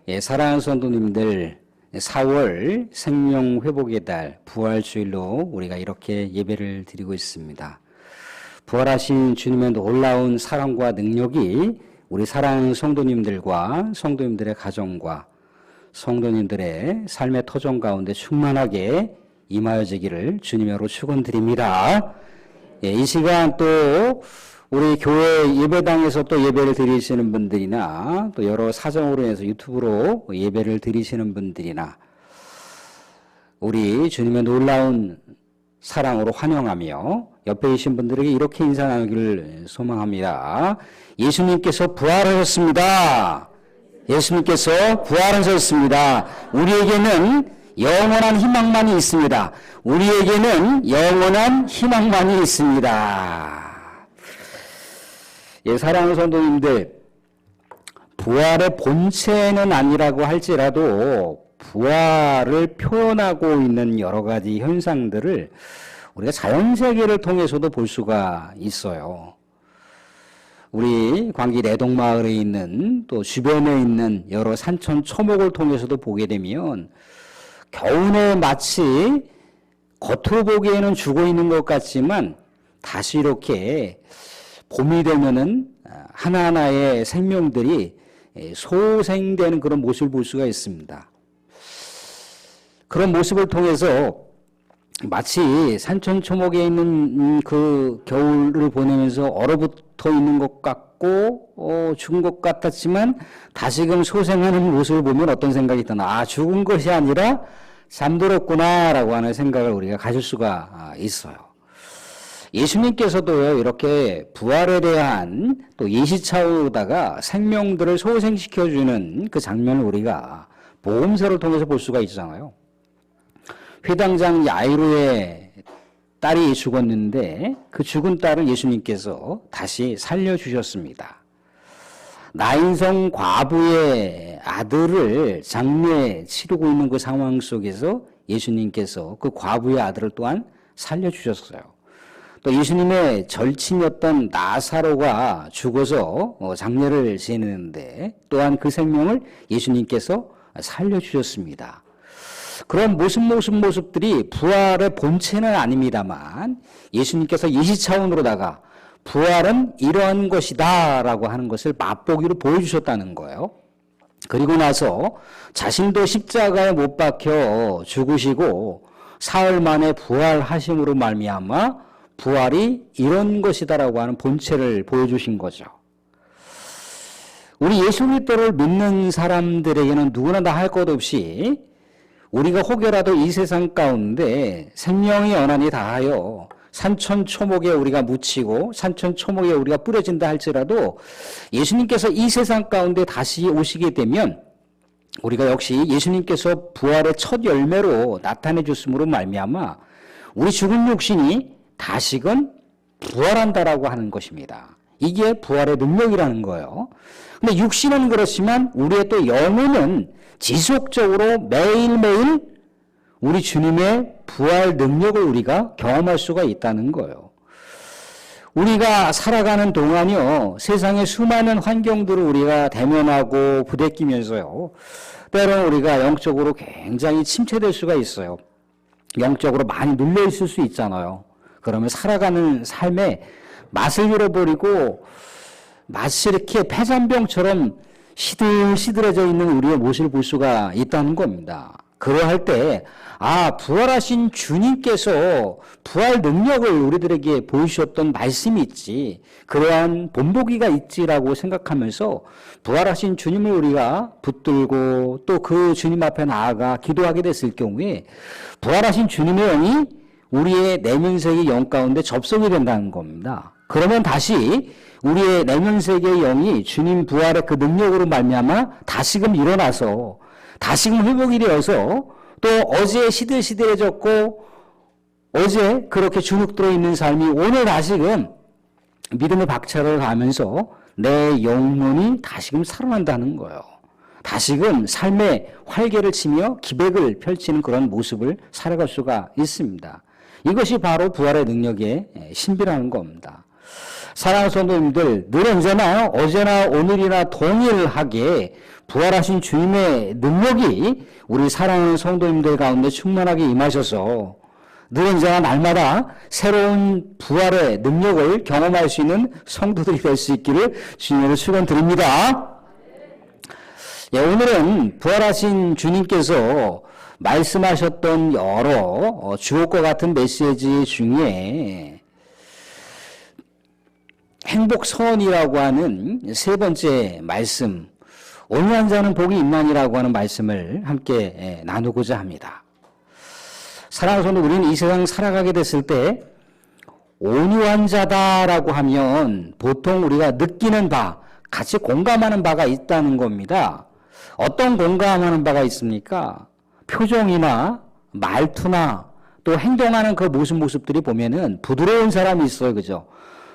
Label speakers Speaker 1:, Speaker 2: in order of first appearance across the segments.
Speaker 1: 사랑하는 성도님들, 4월 생명회복의 달 부활주일로 우리가 이렇게 예배를 드리고 있습니다. 부활하신 주님의 놀라운 사랑과 능력이 우리 사랑하는 성도님들과 성도님들의 가정과 성도님들의 삶의 터전 가운데 충만하게 임하여지기를 주님으로 축원드립니다. 이 시간 또 우리 교회 예배당에서 또 예배를 드리시는 분들이나 또 여러 사정으로 인해서 유튜브로 예배를 드리시는 분들이나 우리 주님의 놀라운 사랑으로 환영하며 옆에 계신 분들에게 이렇게 인사 나누기를 소망합니다. 예수님께서 부활하셨습니다. 예수님께서 부활하셨습니다. 우리에게는 영원한 희망만이 있습니다. 우리에게는 영원한 희망만이 있습니다. 사랑하는 성도님들, 부활의 본체는 아니라고 할지라도 부활을 표현하고 있는 여러 가지 현상들을 우리가 자연세계를 통해서도 볼 수가 있어요. 우리 광기 내동마을에 있는 또 주변에 있는 여러 산천 초목을 통해서도 보게 되면 겨우내 마치 겉으로 보기에는 죽어 있는 것 같지만 다시 이렇게 봄이 되면은 하나하나의 생명들이 소생되는 그런 모습을 볼 수가 있습니다. 그런 모습을 통해서 마치 산천초목에 있는 그 겨울을 보내면서 얼어붙어 있는 것 같고 죽은 것 같았지만 다시금 소생하는 모습을 보면 어떤 생각이 드나, 죽은 것이 아니라 잠들었구나 라고 하는 생각을 우리가 가질 수가 있어요. 예수님께서도 이렇게 부활에 대한 또 예시 차원으로다가 생명들을 소생시켜주는 그 장면을 우리가 복음서를 통해서 볼 수가 있잖아요. 회당장 야이로의 딸이 죽었는데 그 죽은 딸을 예수님께서 다시 살려주셨습니다. 나인성 과부의 아들을 장례 치르고 있는 그 상황 속에서 예수님께서 그 과부의 아들을 또한 살려주셨어요. 또 예수님의 절친이었던 나사로가 죽어서 장례를 지내는데 또한 그 생명을 예수님께서 살려주셨습니다. 그런 모습들이 부활의 본체는 아닙니다만 예수님께서 예시 차원으로다가 부활은 이러한 것이다 라고 하는 것을 맛보기로 보여주셨다는 거예요. 그리고 나서 자신도 십자가에 못 박혀 죽으시고 사흘 만에 부활하심으로 말미암아 부활이 이런 것이다라고 하는 본체를 보여주신 거죠. 우리 예수 그리스도를 믿는 사람들에게는 누구나 다 할 것 없이 우리가 혹여라도 이 세상 가운데 생명이 연한이 다하여 산천초목에 우리가 묻히고 산천초목에 우리가 뿌려진다 할지라도 예수님께서 이 세상 가운데 다시 오시게 되면 우리가 역시 예수님께서 부활의 첫 열매로 나타내 줬음으로 말미암아 우리 죽은 육신이 다시금 부활한다라고 하는 것입니다. 이게 부활의 능력이라는 거예요. 근데 육신은 그렇지만 우리의 또 영혼은 지속적으로 매일매일 우리 주님의 부활 능력을 우리가 경험할 수가 있다는 거예요. 우리가 살아가는 동안요, 세상의 수많은 환경들을 우리가 대면하고 부대끼면서요, 때로는 우리가 영적으로 굉장히 침체될 수가 있어요. 영적으로 많이 눌려 있을 수 있잖아요. 그러면 살아가는 삶에 맛을 잃어버리고 마치 이렇게 폐잔병처럼 시들시들해져 있는 우리의 모습을 볼 수가 있다는 겁니다. 그러할 때 부활하신 주님께서 부활 능력을 우리들에게 보여주셨던 말씀이 있지, 그러한 본보기가 있지라고 생각하면서 부활하신 주님을 우리가 붙들고 또 그 주님 앞에 나아가 기도하게 됐을 경우에 부활하신 주님의 영이 우리의 내면세계 영 가운데 접속이 된다는 겁니다. 그러면 다시 우리의 내면세계의 영이 주님 부활의 그 능력으로 말미암아 다시금 일어나서 다시금 회복이 되어서 또 어제 시들시들해졌고 어제 그렇게 주눅들어 있는 삶이 오늘 다시금 믿음의 박차를 가면서 내 영혼이 다시금 살아난다는 거예요. 다시금 삶의 활개를 치며 기백을 펼치는 그런 모습을 살아갈 수가 있습니다. 이것이 바로 부활의 능력의 신비라는 겁니다. 사랑하는 성도님들, 늘 언제나 어제나 오늘이나 동일하게 부활하신 주님의 능력이 우리 사랑하는 성도님들 가운데 충만하게 임하셔서 늘 언제나 날마다 새로운 부활의 능력을 경험할 수 있는 성도들이 될 수 있기를 주님으로 축원드립니다. 예, 오늘은 부활하신 주님께서 말씀하셨던 여러 주옥과 같은 메시지 중에 행복선이라고 하는 세 번째 말씀, 온유한 자는 복이 있나니라고 하는 말씀을 함께 나누고자 합니다. 사랑하는 성도, 우리는 이 세상 살아가게 됐을 때 온유한 자다라고 하면 보통 우리가 느끼는 바, 같이 공감하는 바가 있다는 겁니다. 어떤 공감하는 바가 있습니까? 표정이나 말투나 또 행동하는 그 모습들이 보면은 부드러운 사람이 있어요. 그죠?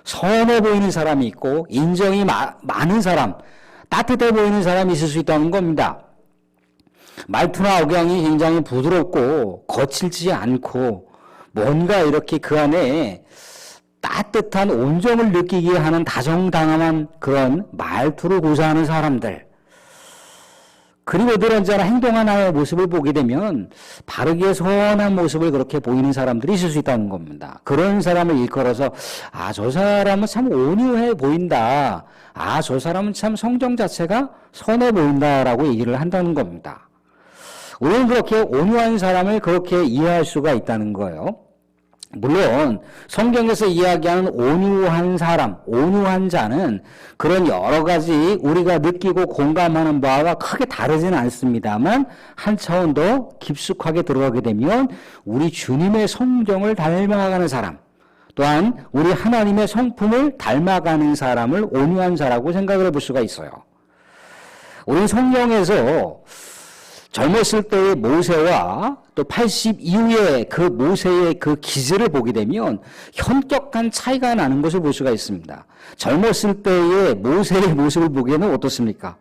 Speaker 1: 선해 보이는 사람이 있고 인정이 많은 사람, 따뜻해 보이는 사람이 있을 수 있다는 겁니다. 말투나 억양이 굉장히 부드럽고 거칠지 않고 뭔가 이렇게 그 안에 따뜻한 온정을 느끼게 하는 다정다감한 그런 말투를 구사하는 사람들, 그리고 늘 언제나 행동하는 모습을 보게 되면 바르게 선한 모습을 그렇게 보이는 사람들이 있을 수 있다는 겁니다. 그런 사람을 일컬어서 저 사람은 참 온유해 보인다, 저 사람은 참 성정 자체가 선해 보인다라고 얘기를 한다는 겁니다. 우리는 그렇게 온유한 사람을 그렇게 이해할 수가 있다는 거예요. 물론 성경에서 이야기하는 온유한 사람, 온유한 자는 그런 여러 가지 우리가 느끼고 공감하는 바와 크게 다르지는 않습니다만 한 차원 더 깊숙하게 들어가게 되면 우리 주님의 성정을 닮아가는 사람, 또한 우리 하나님의 성품을 닮아가는 사람을 온유한 자라고 생각을 해볼 수가 있어요. 우리는 성경에서 젊었을 때의 모세와 또 80 이후의 그 모세의 그 기질을 보게 되면 현격한 차이가 나는 것을 볼 수가 있습니다. 젊었을 때의 모세의 모습을 보기에는 어떻습니까?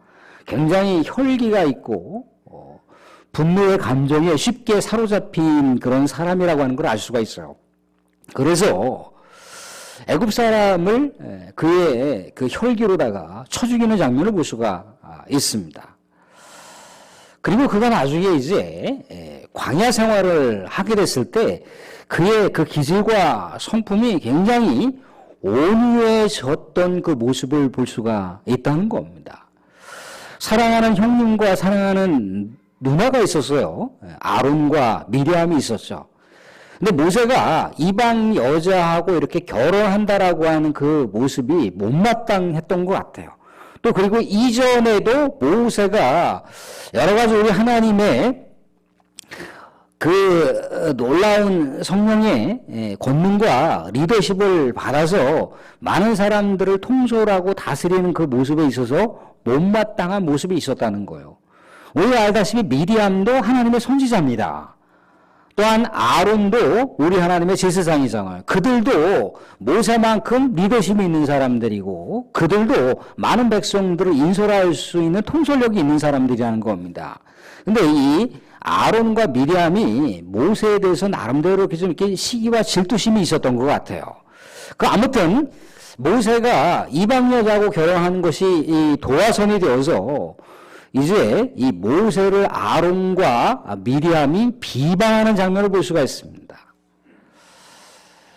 Speaker 1: 굉장히 혈기가 있고 분노의 감정에 쉽게 사로잡힌 그런 사람이라고 하는 걸 알 수가 있어요. 그래서 애굽 사람을 그의 그 혈기로다가 쳐 죽이는 장면을 볼 수가 있습니다. 그리고 그가 나중에 이제 광야 생활을 하게 됐을 때 그의 그 기질과 성품이 굉장히 온유해졌던 그 모습을 볼 수가 있다는 겁니다. 사랑하는 형님과 사랑하는 누나가 있었어요. 아론과 미리암이 있었죠. 근데 모세가 이방 여자하고 이렇게 결혼한다라고 하는 그 모습이 못마땅했던 것 같아요. 또 그리고 이전에도 모세가 여러 가지 우리 하나님의 그 놀라운 성령의 권능과 리더십을 받아서 많은 사람들을 통솔하고 다스리는 그 모습에 있어서 못마땅한 모습이 있었다는 거예요. 우리가 알다시피 미디암도 하나님의 선지자입니다. 또한 아론도 우리 하나님의 제사장이잖아요. 그들도 모세만큼 리더십이 있는 사람들이고 그들도 많은 백성들을 인솔할 수 있는 통솔력이 있는 사람들이라는 겁니다. 근데 이 아론과 미리암이 모세에 대해서 나름대로 좀 이렇게 시기와 질투심이 있었던 것 같아요. 아무튼 모세가 이방 여자하고 결혼하는 것이 이 도화선이 되어서 이제 이 모세를 아론과 미리암이 비방하는 장면을 볼 수가 있습니다.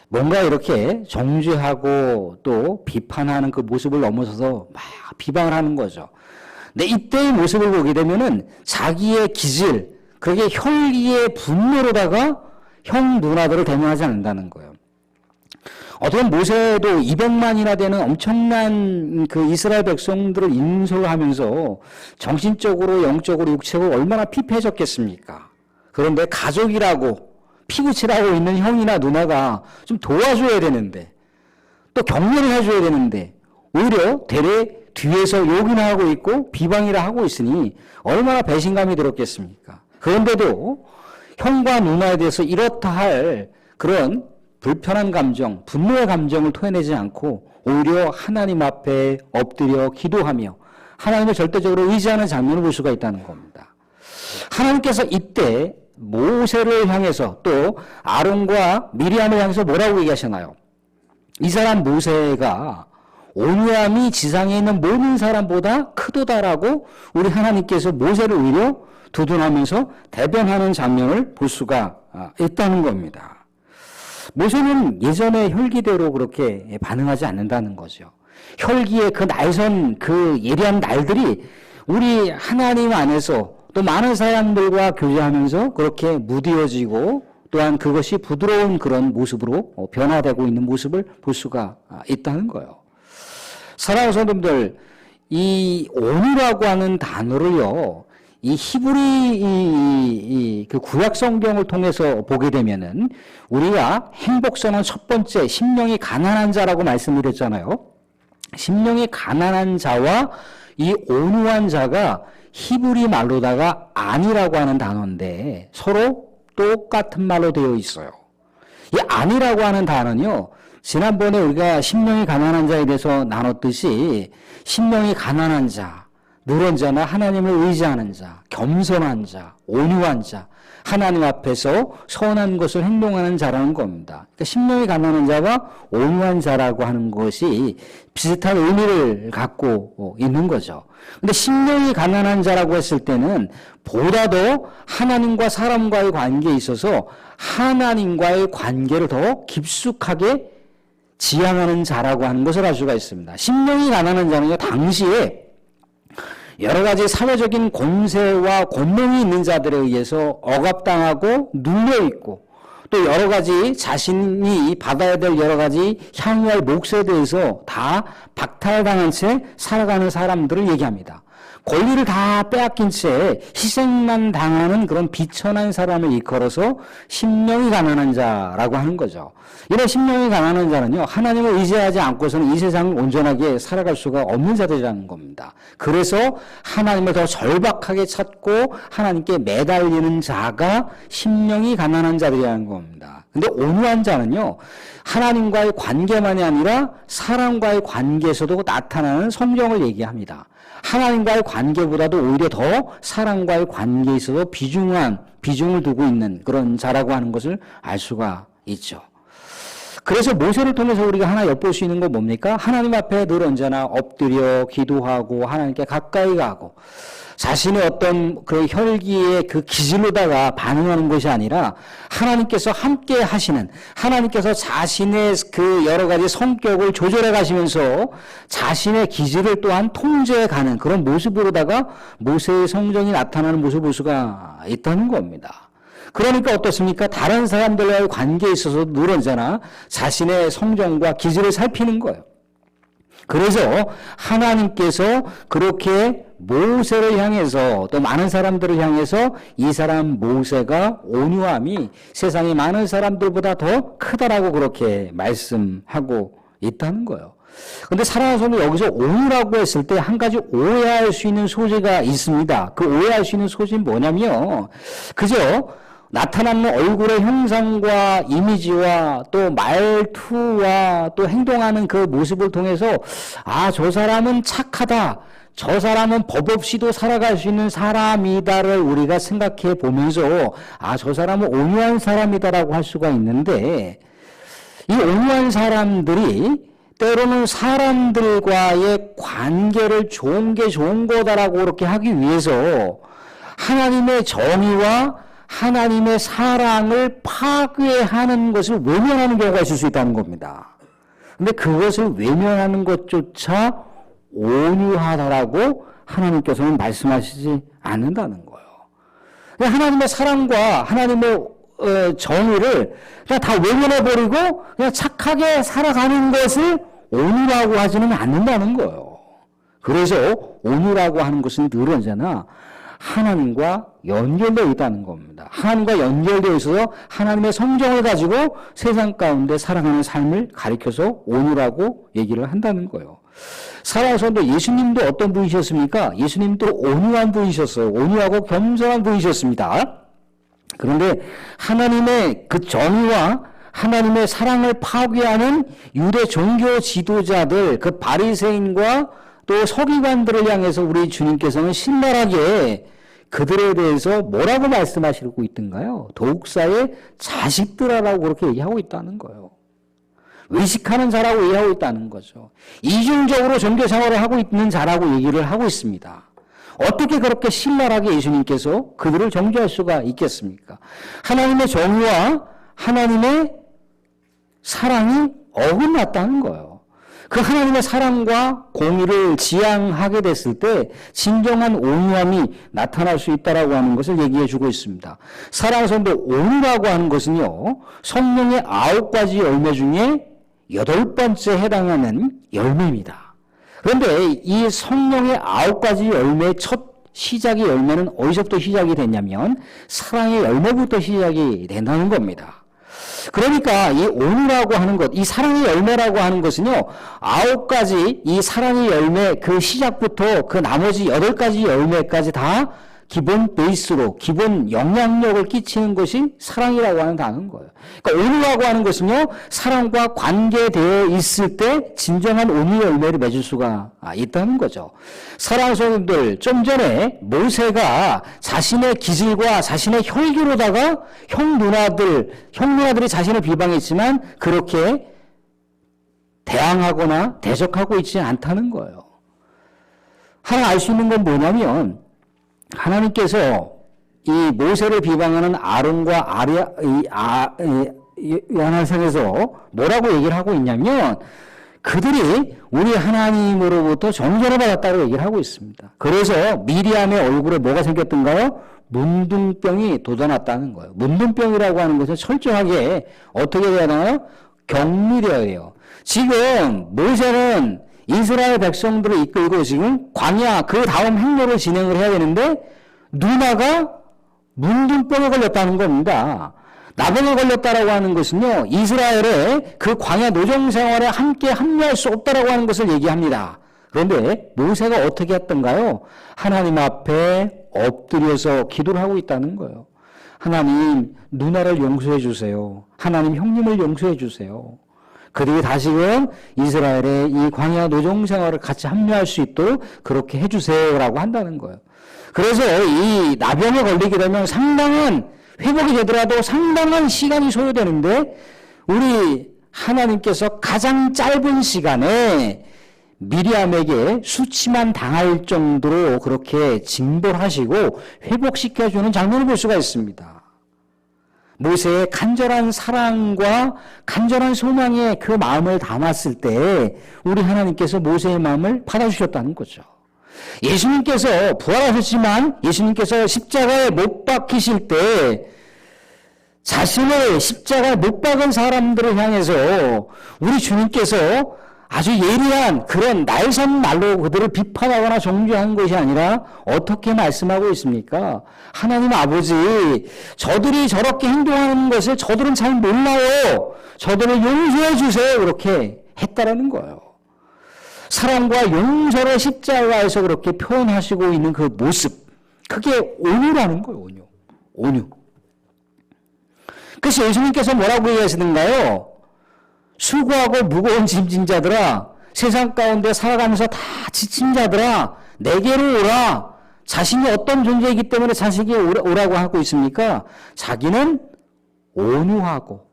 Speaker 1: 뭔가 이렇게 정죄하고 또 비판하는 그 모습을 넘어서서 막 비방을 하는 거죠. 근데 이때의 모습을 보게 되면은 자기의 기질, 그게 혈기의 분노로다가 형 누나들을 대면하지 않는다는 거예요. 어떻게 모세도 200만이나 되는 엄청난 그 이스라엘 백성들을 인솔하면서 정신적으로, 영적으로, 육체적으로 얼마나 피폐해졌겠습니까? 그런데 가족이라고 피부칠하고 있는 형이나 누나가 좀 도와줘야 되는데, 또 격려를 해줘야 되는데, 오히려 대래 뒤에서 욕이나 하고 있고 비방이라 하고 있으니 얼마나 배신감이 들었겠습니까? 그런데도 형과 누나에 대해서 이렇다 할 그런 불편한 감정, 분노의 감정을 토해내지 않고 오히려 하나님 앞에 엎드려 기도하며 하나님을 절대적으로 의지하는 장면을 볼 수가 있다는 겁니다. 하나님께서 이때 모세를 향해서 또 아론과 미리암을 향해서 뭐라고 얘기하시나요? 이 사람 모세가 온유함이 지상에 있는 모든 사람보다 크도다라고 우리 하나님께서 모세를 오히려 두둔하면서 대변하는 장면을 볼 수가 있다는 겁니다. 모세는 예전의 혈기대로 그렇게 반응하지 않는다는 거죠. 혈기의 그 날선 그 예리한 날들이 우리 하나님 안에서 또 많은 사람들과 교제하면서 그렇게 무뎌지고 또한 그것이 부드러운 그런 모습으로 변화되고 있는 모습을 볼 수가 있다는 거예요. 사랑하는 성도님들, 이 온유라고 하는 단어를요, 이 히브리 그 구약 성경을 통해서 보게 되면은 우리가 행복선언 첫 번째 심령이 가난한 자라고 말씀드렸잖아요. 심령이 가난한 자와 이 온유한 자가 히브리 말로다가 안이라고 하는 단어인데 서로 똑같은 말로 되어 있어요. 이 안이라고 하는 단어는요, 지난번에 우리가 심령이 가난한 자에 대해서 나눴듯이 심령이 가난한 자, 누런 자나 하나님을 의지하는 자, 겸손한 자, 온유한 자, 하나님 앞에서 선한 것을 행동하는 자라는 겁니다. 그러니까 심령이 가난한 자와 온유한 자라고 하는 것이 비슷한 의미를 갖고 있는 거죠. 근데 심령이 가난한 자라고 했을 때는 보다 더 하나님과 사람과의 관계에 있어서 하나님과의 관계를 더 깊숙하게 지향하는 자라고 하는 것을 알 수가 있습니다. 심령이 가난한 자는요, 당시에 여러 가지 사회적인 공세와 권능이 있는 자들에 의해서 억압당하고 눌려있고 또 여러 가지 자신이 받아야 될 여러 가지 향유할 몫에 대해서 다 박탈당한 채 살아가는 사람들을 얘기합니다. 권리를 다 빼앗긴 채 희생만 당하는 그런 비천한 사람을 일컬어서 심령이 가난한 자라고 하는 거죠. 이런 심령이 가난한 자는요, 하나님을 의지하지 않고서는 이 세상을 온전하게 살아갈 수가 없는 자들이라는 겁니다. 그래서 하나님을 더 절박하게 찾고 하나님께 매달리는 자가 심령이 가난한 자들이라는 겁니다. 근데 온유한 자는요, 하나님과의 관계만이 아니라 사람과의 관계에서도 나타나는 성정을 얘기합니다. 하나님과의 관계보다도 오히려 더 사람과의 관계에 있어서 비중을 두고 있는 그런 자라고 하는 것을 알 수가 있죠. 그래서 모세를 통해서 우리가 하나 엿볼 수 있는 건 뭡니까? 하나님 앞에 늘 언제나 엎드려 기도하고 하나님께 가까이 가고 자신의 어떤 그 혈기의 그 기질로다가 반응하는 것이 아니라 하나님께서 함께 하시는, 하나님께서 자신의 그 여러 가지 성격을 조절해 가시면서 자신의 기질을 또한 통제해 가는 그런 모습으로다가 모세의 성정이 나타나는 모습을 볼 수가 있다는 겁니다. 그러니까 어떻습니까? 다른 사람들과의 관계에 있어서 늘 언제나 자신의 성정과 기질을 살피는 거예요. 그래서 하나님께서 그렇게 모세를 향해서 또 많은 사람들을 향해서 이 사람 모세가 온유함이 세상의 많은 사람들보다 더 크다라고 그렇게 말씀하고 있다는 거예요. 근데 사랑하는 성도, 여기서 온유라고 했을 때 한 가지 오해할 수 있는 소지가 있습니다. 그 오해할 수 있는 소지는 뭐냐면 그저 나타나는 얼굴의 형상과 이미지와 또 말투와 또 행동하는 그 모습을 통해서 저 사람은 착하다, 저 사람은 법 없이도 살아갈 수 있는 사람이다를 우리가 생각해 보면서 저 사람은 온유한 사람이다라고 할 수가 있는데, 이 온유한 사람들이 때로는 사람들과의 관계를 좋은 게 좋은 거다라고 그렇게 하기 위해서 하나님의 정의와 하나님의 사랑을 파괴하는 것을 외면하는 경우가 있을 수 있다는 겁니다. 근데 그것을 외면하는 것조차 온유하다라고 하나님께서는 말씀하시지 않는다는 거예요. 하나님의 사랑과 하나님의 정의를 그냥 다 외면해버리고 그냥 착하게 살아가는 것을 온유라고 하지는 않는다는 거예요. 그래서 온유라고 하는 것은 늘 언제나 하나님과 연결되어 있다는 겁니다. 하나님과 연결되어 있어서 하나님의 성정을 가지고 세상 가운데 살아가는 삶을 가리켜서 온유라고 얘기를 한다는 거예요. 사랑하는 성도, 예수님도 어떤 분이셨습니까? 예수님도 온유한 분이셨어요. 온유하고 겸손한 분이셨습니다. 그런데 하나님의 그 정의와 하나님의 사랑을 파괴하는 유대 종교 지도자들, 그 바리새인과 또 서기관들을 향해서 우리 주님께서는 신랄하게 그들에 대해서 뭐라고 말씀하시고 있던가요? 도둑사의 자식들아라고 그렇게 얘기하고 있다는 거예요. 외식하는 자라고 얘기하고 있다는 거죠. 이중적으로 종교 생활을 하고 있는 자라고 얘기를 하고 있습니다. 어떻게 그렇게 신랄하게 예수님께서 그들을 정죄할 수가 있겠습니까? 하나님의 정의와 하나님의 사랑이 어긋났다는 거예요. 그 하나님의 사랑과 공의를 지향하게 됐을 때 진정한 온유함이 나타날 수 있다라고 하는 것을 얘기해 주고 있습니다. 사랑성도 온유라고 하는 것은요, 성령의 9가지 열매 중에 8번째 해당하는 열매입니다. 그런데 이 성령의 9가지 열매의 첫 시작의 열매는 어디서부터 시작이 됐냐면 사랑의 열매부터 시작이 된다는 겁니다. 그러니까 이 온유라고 하는 것, 이 사랑의 열매라고 하는 것은요, 9가지 이 사랑의 열매 그 시작부터 그 나머지 8가지 열매까지 다 기본 베이스로, 기본 영향력을 끼치는 것이 사랑이라고 하는 단어인 거예요. 그러니까 온유라고 하는 것은요, 사랑과 관계되어 있을 때 진정한 온유 열매를 맺을 수가 있다는 거죠. 사랑하는 성도들, 좀 전에 모세가 자신의 기질과 자신의 혈기로다가 형 누나들이 자신을 비방했지만 그렇게 대항하거나 대적하고 있지 않다는 거예요. 하나 알 수 있는 건 뭐냐면, 하나님께서 이 모세를 비방하는 아론과 야나상에서 뭐라고 얘기를 하고 있냐면 그들이 우리 하나님으로부터 정죄를 받았다고 얘기를 하고 있습니다. 그래서 미리암의 얼굴에 뭐가 생겼던가요? 문둥병이 돋아났다는 거예요. 문둥병이라고 하는 것은 철저하게 어떻게 해야 하나요? 격리되어야 해요. 지금 모세는 이스라엘 백성들을 이끌고 지금 광야 그 다음 행로를 진행을 해야 되는데 누나가 문둥병에 걸렸다는 겁니다. 나병에 걸렸다라고 하는 것은요, 이스라엘의 그 광야 노정 생활에 함께 합류할 수 없다라고 하는 것을 얘기합니다. 그런데 모세가 어떻게 했던가요? 하나님 앞에 엎드려서 기도를 하고 있다는 거예요. 하나님, 누나를 용서해 주세요. 하나님, 형님을 용서해 주세요. 그리고 다시금 이스라엘의 이 광야 노정 생활을 같이 합류할 수 있도록 그렇게 해주세요라고 한다는 거예요. 그래서 이 나병에 걸리게 되면 상당한 회복이 되더라도 상당한 시간이 소요되는데 우리 하나님께서 가장 짧은 시간에 미리암에게 수치만 당할 정도로 그렇게 징벌하시고 회복시켜주는 장면을 볼 수가 있습니다. 모세의 간절한 사랑과 간절한 소망에 그 마음을 담았을 때 우리 하나님께서 모세의 마음을 받아주셨다는 거죠. 예수님께서 부활하셨지만 예수님께서 십자가에 못 박히실 때 자신을 십자가에 못 박은 사람들을 향해서 우리 주님께서 아주 예리한 그런 날선 말로 그들을 비판하거나 정죄한 것이 아니라 어떻게 말씀하고 있습니까? 하나님 아버지, 저들이 저렇게 행동하는 것을 저들은 잘 몰라요. 저들을 용서해 주세요. 그렇게 했다라는 거예요. 사랑과 용서를 십자가에서 그렇게 표현하시고 있는 그 모습, 그게 온유라는 거예요. 온유. 그래서 예수님께서 뭐라고 얘기하시는가요? 수고하고 무거운 짐진 자들아, 세상 가운데 살아가면서 다 지친 자들아, 내게로 오라. 자신이 어떤 존재이기 때문에 자신이 오라고 하고 있습니까? 자기는 온유하고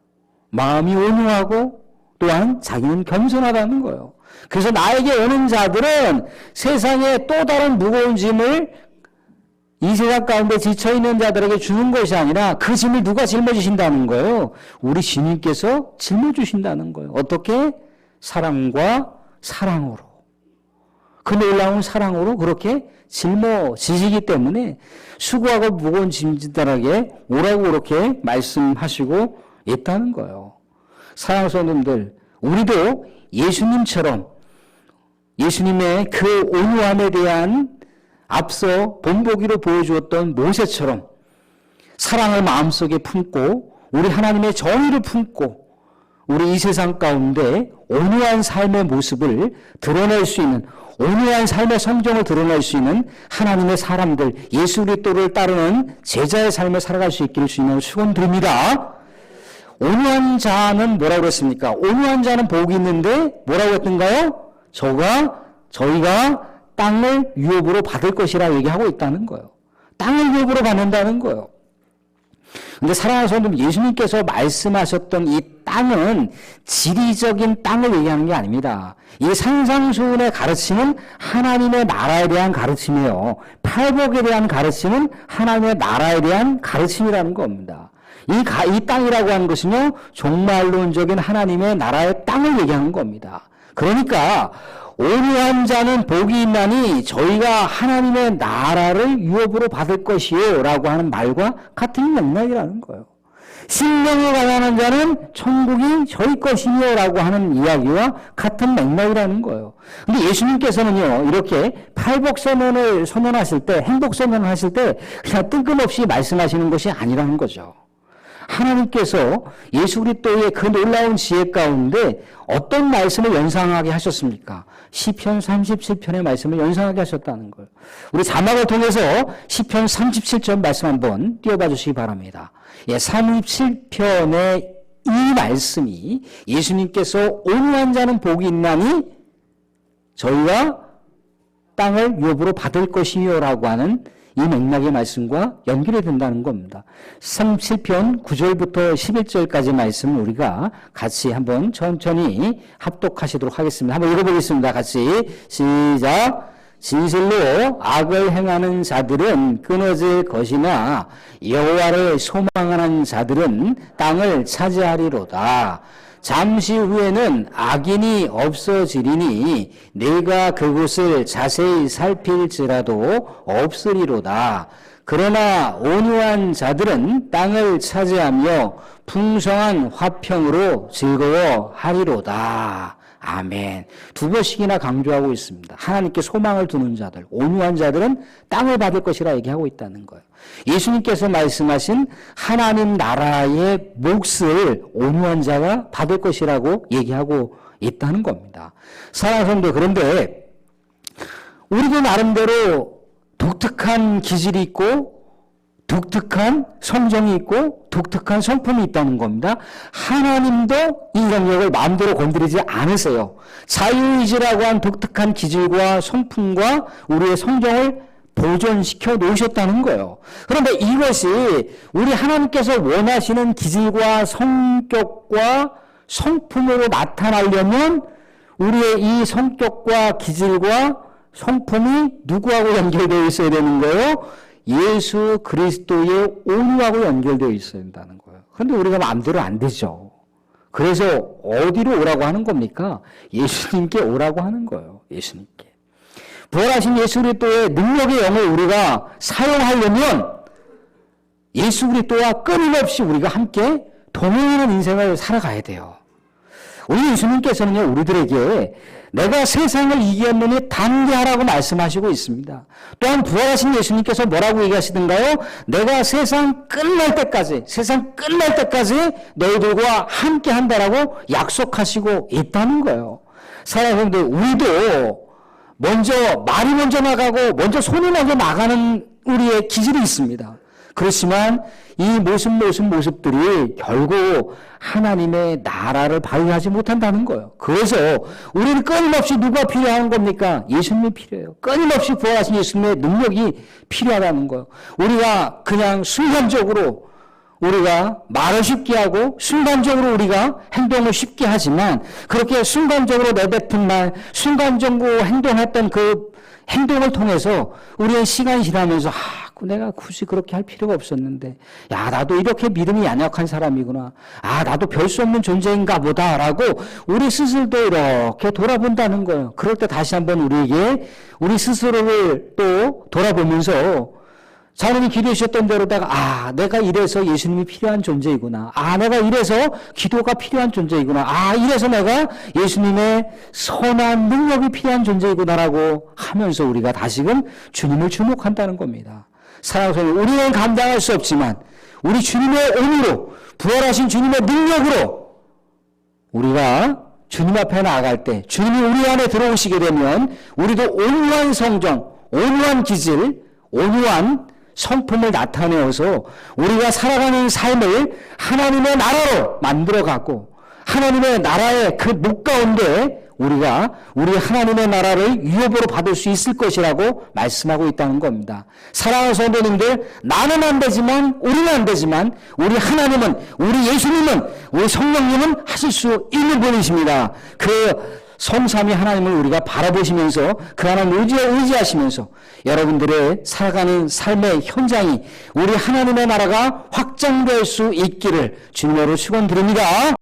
Speaker 1: 마음이 온유하고 또한 자기는 겸손하다는 거예요. 그래서 나에게 오는 자들은 세상의 또 다른 무거운 짐을 이 세상 가운데 지쳐있는 자들에게 주는 것이 아니라 그 짐을 누가 짊어지신다는 거예요? 우리 주님께서 짊어주신다는 거예요. 어떻게? 사랑과 사랑으로. 그 놀라운 사랑으로 그렇게 짊어지시기 때문에 수고하고 무거운 짐진들에게 오라고 그렇게 말씀하시고 있다는 거예요. 사랑하는 성도님들, 우리도 예수님처럼 예수님의 그 온유함에 대한 앞서 본보기로 보여주었던 모세처럼 사랑을 마음속에 품고 우리 하나님의 정의를 품고 우리 이 세상 가운데 온유한 삶의 모습을 드러낼 수 있는, 온유한 삶의 성정을 드러낼 수 있는 하나님의 사람들, 예수 그리스도를 따르는 제자의 삶을 살아갈 수 있기를 주님으로 축원드립니다. 온유한 자는 뭐라고 그랬습니까? 온유한 자는 복이 있는데 뭐라고 했던가요? 저희가 땅을 유업으로 받을 것이라 얘기하고 있다는 거예요. 땅을 유업으로 받는다는 거예요. 근데 사랑하는 성도, 예수님께서 말씀하셨던 이 땅은 지리적인 땅을 얘기하는 게 아닙니다. 이 산상수훈의 가르침은 하나님의 나라에 대한 가르침이에요. 팔복에 대한 가르침은 하나님의 나라에 대한 가르침이라는 겁니다. 이 땅이라고 하는 것은요, 종말론적인 하나님의 나라의 땅을 얘기하는 겁니다. 그러니까 온유한 자는 복이 있나니 저희가 하나님의 나라를 유업으로 받을 것이요 라고 하는 말과 같은 맥락이라는 거예요. 신령이 가난한 자는 천국이 저희 것이며 라고 하는 이야기와 같은 맥락이라는 거예요. 근데 예수님께서는요, 이렇게 팔복선언을 선언하실 때, 행복선언을 하실 때 그냥 뜬금없이 말씀하시는 것이 아니라는 거죠. 하나님께서 예수 그리스도의 그 놀라운 지혜 가운데 어떤 말씀을 연상하게 하셨습니까? 시편 37편의 말씀을 연상하게 하셨다는 거예요. 우리 자막을 통해서 시편 37편 말씀 한번 띄워봐 주시기 바랍니다. 37편의 이 말씀이 예수님께서 온유한 자는 복이 있나니 저희가 땅을 유업으로 받을 것이요 라고 하는 이 맥락의 말씀과 연결이 된다는 겁니다. 37편 9절부터 11절까지 말씀을 우리가 같이 한번 천천히 합독하시도록 하겠습니다. 한번 읽어보겠습니다. 같이 시작. 진실로 악을 행하는 자들은 끊어질 것이나 여호와를 소망하는 자들은 땅을 차지하리로다. 잠시 후에는 악인이 없어지리니 내가 그곳을 자세히 살필지라도 없으리로다. 그러나 온유한 자들은 땅을 차지하며 풍성한 화평으로 즐거워하리로다. 아멘. 두 번씩이나 강조하고 있습니다. 하나님께 소망을 두는 자들, 온유한 자들은 땅을 받을 것이라 얘기하고 있다는 거예요. 예수님께서 말씀하신 하나님 나라의 몫을 온유한 자가 받을 것이라고 얘기하고 있다는 겁니다. 사랑하는 성도, 그런데 우리도 나름대로 독특한 기질이 있고 독특한 성정이 있고 독특한 성품이 있다는 겁니다. 하나님도 이 영역을 마음대로 건드리지 않으세요. 자유의지라고 한 독특한 기질과 성품과 우리의 성정을 보존시켜 놓으셨다는 거예요. 그런데 이것이 우리 하나님께서 원하시는 기질과 성격과 성품으로 나타나려면 우리의 이 성격과 기질과 성품이 누구하고 연결되어 있어야 되는 거예요? 예수 그리스도의 온유하고 연결되어 있어야 된다는 거예요. 그런데 우리가 마음대로 안 되죠. 그래서 어디로 오라고 하는 겁니까? 예수님께 오라고 하는 거예요. 예수님께. 부활하신 예수 그리스도의 능력의 영을 우리가 사용하려면 예수 그리스도와 끊임없이 우리가 함께 동행하는 인생을 살아가야 돼요. 우리 예수님께서는요, 우리들에게 내가 세상을 이겼느니 담대하라고 말씀하시고 있습니다. 또한 부활하신 예수님께서 뭐라고 얘기하시던가요? 내가 세상 끝날 때까지 너희들과 함께 한다라고 약속하시고 있다는 거예요. 사랑하는 분들, 우리도 말이 먼저 나가고 먼저 손이 먼저 나가는 우리의 기질이 있습니다. 그렇지만 이 모습들이 결국 하나님의 나라를 발휘하지 못한다는 거예요. 그래서 우리는 끊임없이 누가 필요한 겁니까? 예수님이 필요해요. 끊임없이 부활하신 예수님의 능력이 필요하다는 거예요. 우리가 그냥 순간적으로 우리가 말을 쉽게 하고 순간적으로 우리가 행동을 쉽게 하지만 그렇게 순간적으로 내뱉은 말, 순간적으로 행동했던 그 행동을 통해서 우리의 시간이 지나면서 내가 굳이 그렇게 할 필요가 없었는데 나도 이렇게 믿음이 연약한 사람이구나. 나도 별 수 없는 존재인가 보다라고 우리 스스로도 이렇게 돌아본다는 거예요. 그럴 때 다시 한번 우리에게 우리 스스로를 또 돌아보면서 자님이 기도하셨던 대로다가 내가 이래서 예수님이 필요한 존재이구나. 내가 이래서 기도가 필요한 존재이구나. 이래서 내가 예수님의 선한 능력이 필요한 존재이구나라고 하면서 우리가 다시금 주님을 주목한다는 겁니다. 사랑하는 우리는 감당할 수 없지만 우리 주님의 은혜로 부활하신 주님의 능력으로 우리가 주님 앞에 나아갈 때 주님이 우리 안에 들어오시게 되면 우리도 온유한 성정, 온유한 기질, 온유한 성품을 나타내어서 우리가 살아가는 삶을 하나님의 나라로 만들어가고 하나님의 나라의 그 목 가운데 우리가 우리 하나님의 나라를 유업으로 받을 수 있을 것이라고 말씀하고 있다는 겁니다. 사랑하는 성도님들, 나는 안 되지만, 우리는 안 되지만, 우리 하나님은, 우리 예수님은, 우리 성령님은 하실 수 있는 분이십니다. 그 성삼위 하나님을 우리가 바라보시면서 그 하나님을 의지하시면서 여러분들의 살아가는 삶의 현장이 우리 하나님의 나라가 확장될 수 있기를 주님으로 축원드립니다.